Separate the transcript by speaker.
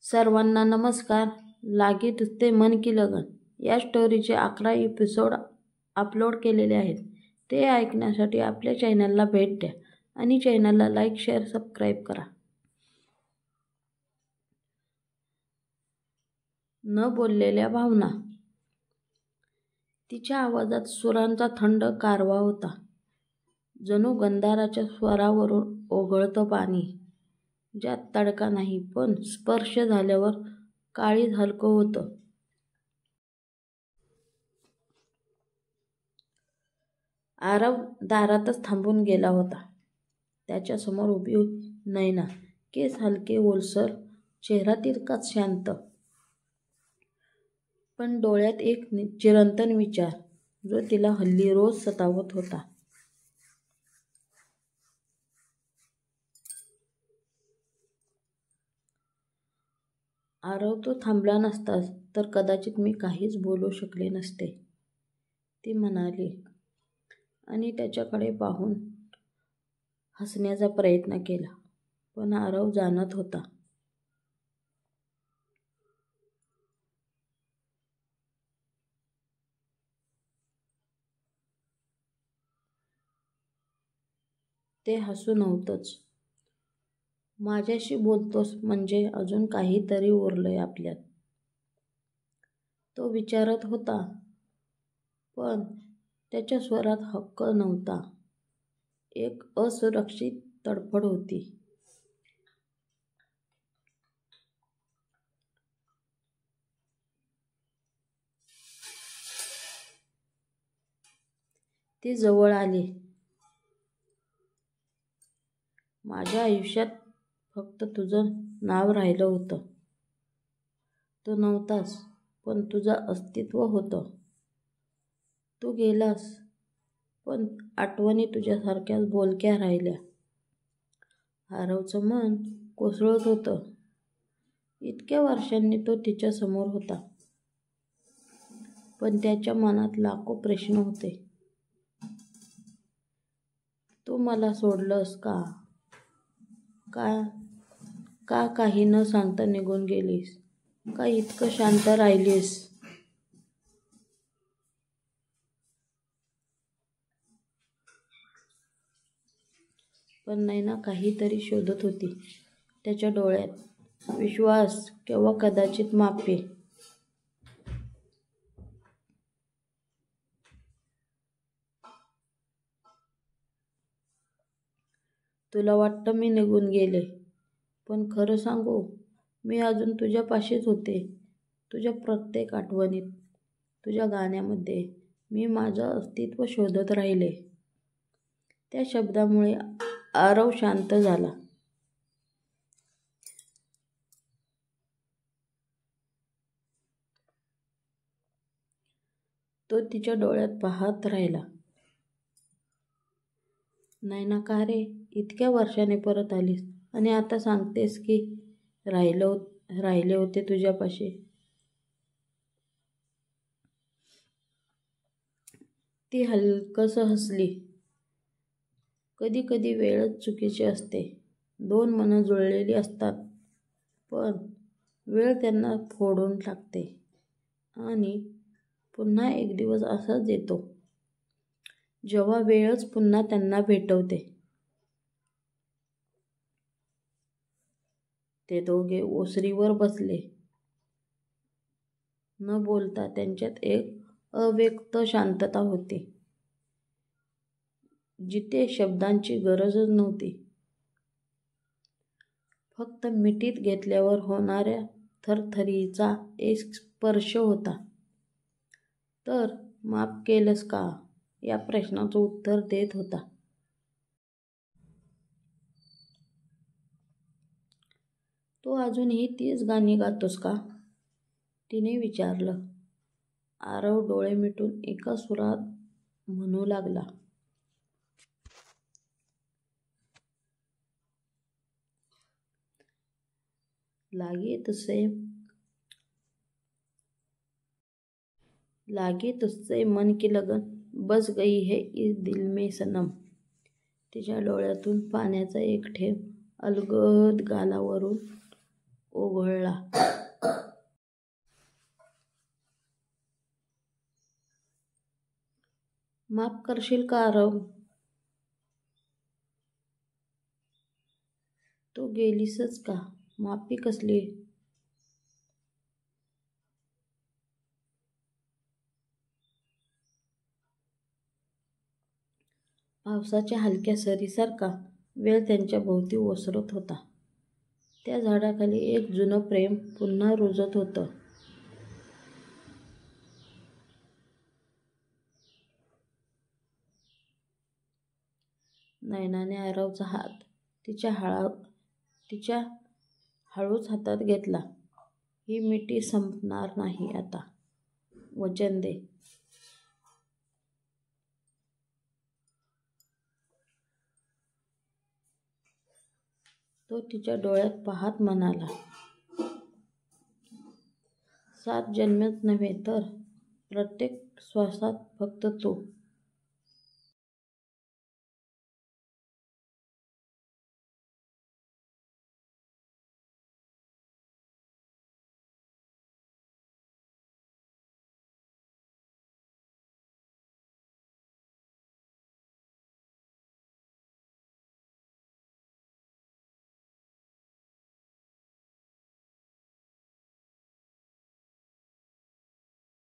Speaker 1: सर्वांना नमस्कार. लागे तुझते मन की लगन या स्टोरीचे 11 एपिसोड अपलोड केलेले आहेत. ते ऐकण्यासाठी आपल्या चॅनलला भेट द्या आणि चॅनलला लाईक, शेअर, सबस्क्राईब करा. न बोललेल्या भावना. तिच्या आवाजात सुरांचा थंड कारवा होता, जणू गंधाराच्या स्वरावरून ओघळतं पाणी, ज्यात तडका नाही पण स्पर्श झाल्यावर काळीज हलकं होतं. आरव दारातच थांबून गेला होता. त्याच्यासमोर उभी नैना. केस हलके ओलसर, चेहरा तितकाच शांत, पण डोळ्यात एक चिरंतन विचार, जो तिला हल्ली रोज सतावत होता. आरव, तू थांबला नसतास तर कदाचित मी काहीच बोलू शकले नसते, ती म्हणाली आणि त्याच्याकडे पाहून हसण्याचा प्रयत्न केला. पण आरव जाणत होता, ते हसू नव्हतंच. माझ्याशी बोलतोस म्हणजे अजून काहीतरी उरलंय आपल्यात, तो विचारत होता. पण त्याच्या स्वरात हक्क नव्हता. एक असुरक्षित तडफड होती. ती जवळ आली. माझ्या आयुष्यात फक्त तुझं नाव राहिलं होतं. तू नव्हतास, पण तुझं अस्तित्व होतं. तू गेलास, पण आठवणी तुझ्यासारख्याच बोलक्या राहिल्या. आरवचं मन कोसळत होतं. इतक्या वर्षांनी तो तिच्यासमोर होता, पण त्याच्या मनात लाखो प्रश्न होते. तू मला सोडलंस का? का काही न सांगता निघून गेलीस? का इतकं शांत राहिलीस? पण नैना काहीतरी शोधत होती त्याच्या डोळ्यात. विश्वास किंवा कदाचित माफी. तुला वाटतं मी निघून गेले, पण खरं सांगू, मी अजून तुझ्यापाशीच होते. तुझ्या प्रत्येक आठवणीत, तुझ्या गाण्यामध्ये मी माझं अस्तित्व शोधत राहिले. त्या शब्दामुळे आरव शांत झाला. तो तिच्या डोळ्यात पाहत राहिला. नैना, का रे? इतक्या वर्षाने परत आलीस आणि आता सांगतेस की राहिले होते तुझ्यापाशी. ती हलकसं हसली. कधी कधी वेळच चुकीची असते. दोन मनं जुळलेली असतात, पण वेळ त्यांना फोडून टाकते. आणि पुन्हा एक दिवस असाच येतो, जेव्हा वेळच पुन्हा त्यांना भेटवते. ते दोघे ओसरीवर बसले, न बोलता. त्यांच्यात एक अव्यक्त शांतता होती, जिथे शब्दांची गरजच नव्हती. फक्त मिठीत घेतल्यावर होणाऱ्या थरथरीचा एक स्पर्श होता. तर माफ केलंस का, या प्रश्नाचं उत्तर देत होता. तू अजूनही तीच गाणी गातोस का? तिने विचारलं. आरव डोळे मिटून एका सुरात म्हणू लागला. लागे तुझसे मन की लगन, बस गई है इस दिल में सनम. तिच्या डोळ्यातून पाण्याचा एक थेंब अलगद गालावरून ओघळला. माफ करशील का आरव? तू गेलीसच का? माफी कसली? पावसाच्या हलक्या सरीसारखा वेळ त्यांच्या भोवती ओसरत होता. त्या झाडाखाली एक जुनं प्रेम पुन्हा रुजत होतं. नयनाने आरवचा हात तिच्या हळूच हातात घेतला. ही मिठी संपणार नाही आता. वचन दे. तो तिच्या डोळ्यात पाहत म्हणाला, 7 जन्मच नव्हे तर प्रत्येक श्वासात फक्त तू.